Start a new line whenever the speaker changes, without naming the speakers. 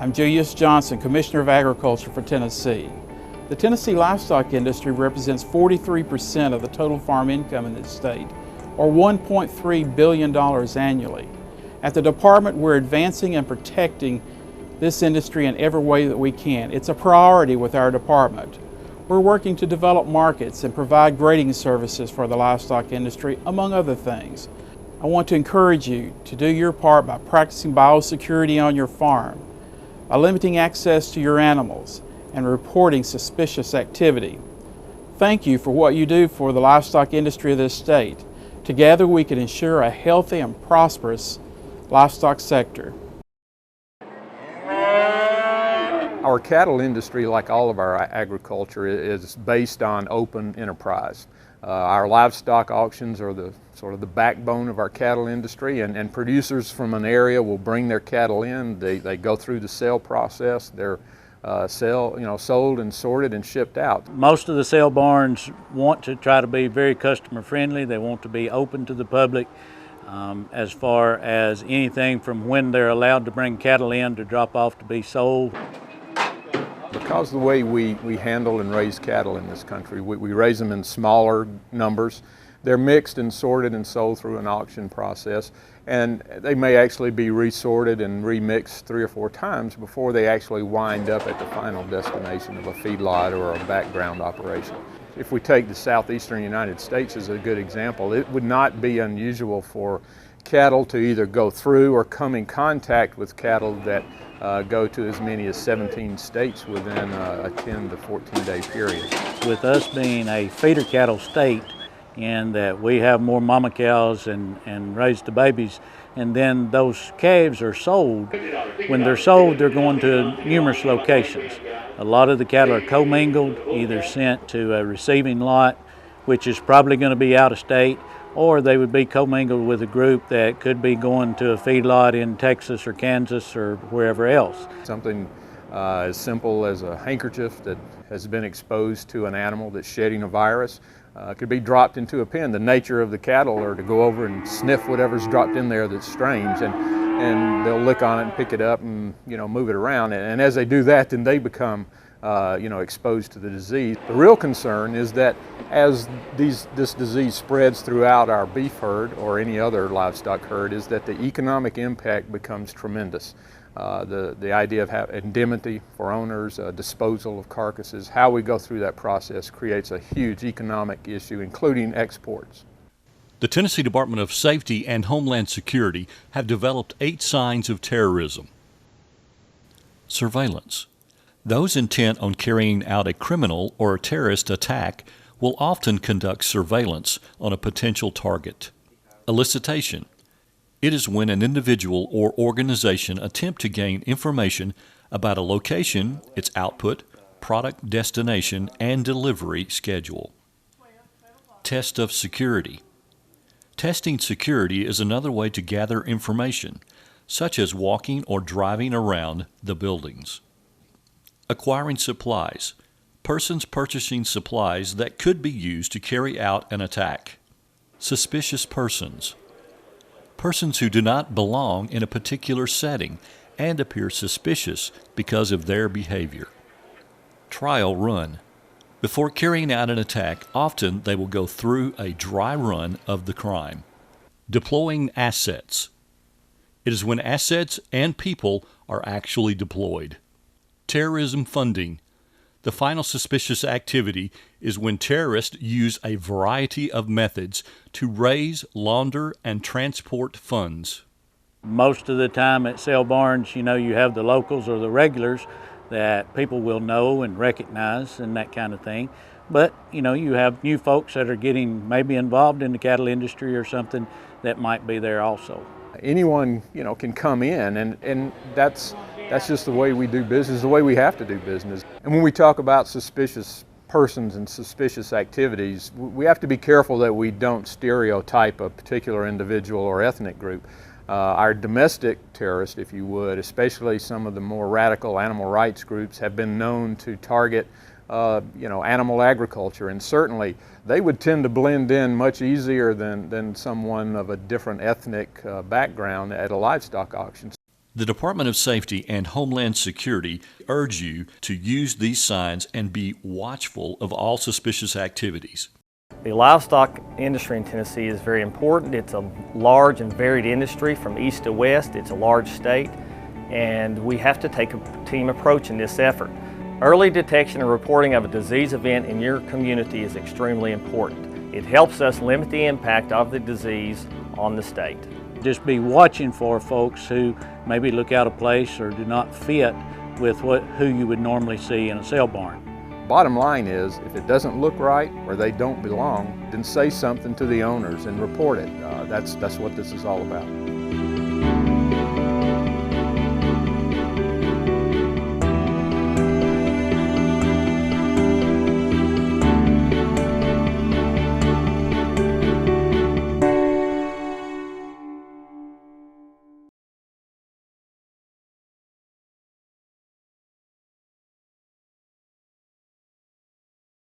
I'm Julius Johnson, Commissioner of Agriculture for Tennessee. The Tennessee livestock industry represents 43% of the total farm income in this state, or $1.3 billion annually. At the department, we're advancing and protecting this industry in every way that we can. It's a priority with our department. We're working to develop markets and provide grading services for the livestock industry, among other things. I want to encourage you to do your part by practicing biosecurity on your farm, by limiting access to your animals, and reporting suspicious activity. Thank you for what you do for the livestock industry of this state. Together we can ensure a healthy and prosperous livestock sector.
Our cattle industry, like all of our agriculture, is based on open enterprise. Our livestock auctions are the sort of the backbone of our cattle industry, and producers from an area will bring their cattle in. They go through the sale process. They're sold and sorted and shipped out.
Most of the sale barns want to try to be very customer friendly. They want to be open to the public as far as anything from when they're allowed to bring cattle in to drop off to be sold.
Because of the way we handle and raise cattle in this country, we raise them in smaller numbers. They're mixed and sorted and sold through an auction process, and they may actually be resorted and remixed 3 or 4 times before they actually wind up at the final destination of a feedlot or a background operation. If we take the southeastern United States as a good example, it would not be unusual for cattle to either go through or come in contact with cattle that go to as many as 17 states within a 10 to 14 day period.
With us being a feeder cattle state, in that we have more mama cows and raise the babies, and then those calves are sold. When they're sold, they're going to numerous locations. A lot of the cattle are commingled, either sent to a receiving lot, which is probably going to be out of state, or they would be commingled with a group that could be going to a feedlot in Texas or Kansas or wherever else.
Something as simple as a handkerchief that has been exposed to an animal that's shedding a virus could be dropped into a pen. The nature of the cattle are to go over and sniff whatever's dropped in there that's strange, and they'll lick on it and pick it up and move it around. And as they do that, then they become exposed to the disease. The real concern is that as this disease spreads throughout our beef herd or any other livestock herd, is that the economic impact becomes tremendous. The idea of indemnity for owners, disposal of carcasses, how we go through that process creates a huge economic issue, including exports.
The Tennessee Department of Safety and Homeland Security have developed 8 signs of terrorism. Surveillance. Those intent on carrying out a criminal or a terrorist attack will often conduct surveillance on a potential target. Elicitation. It is when an individual or organization attempt to gain information about a location, its output, product destination, and delivery schedule. Test of security. Testing security is another way to gather information, such as walking or driving around the buildings. Acquiring supplies. Persons purchasing supplies that could be used to carry out an attack. Suspicious persons. Persons who do not belong in a particular setting and appear suspicious because of their behavior. Trial run. Before carrying out an attack, often they will go through a dry run of the crime. Deploying assets. It is when assets and people are actually deployed. Terrorism funding. The final suspicious activity is when terrorists use a variety of methods to raise, launder, and transport funds.
Most of the time at sale barns, you have the locals or the regulars that people will know and recognize and that kind of thing. But, you have new folks that are getting maybe involved in the cattle industry or something that might be there also.
Anyone, can come in, and that's just the way we do business, the way we have to do business. And when we talk about suspicious persons and suspicious activities, we have to be careful that we don't stereotype a particular individual or ethnic group. Our domestic terrorists, if you would, especially some of the more radical animal rights groups, have been known to target animal agriculture, and certainly they would tend to blend in much easier than someone of a different ethnic background at a livestock auction.
The Department of Safety and Homeland Security urge you to use these signs and be watchful of all suspicious activities.
The livestock industry in Tennessee is very important. It's a large and varied industry from east to west. It's a large state, and we have to take a team approach in this effort. Early detection and reporting of a disease event in your community is extremely important. It helps us limit the impact of the disease on the state.
Just be watching for folks who maybe look out of place or do not fit with who you would normally see in a sale barn.
Bottom line is, if it doesn't look right or they don't belong, then say something to the owners and report it. That's what this is all about.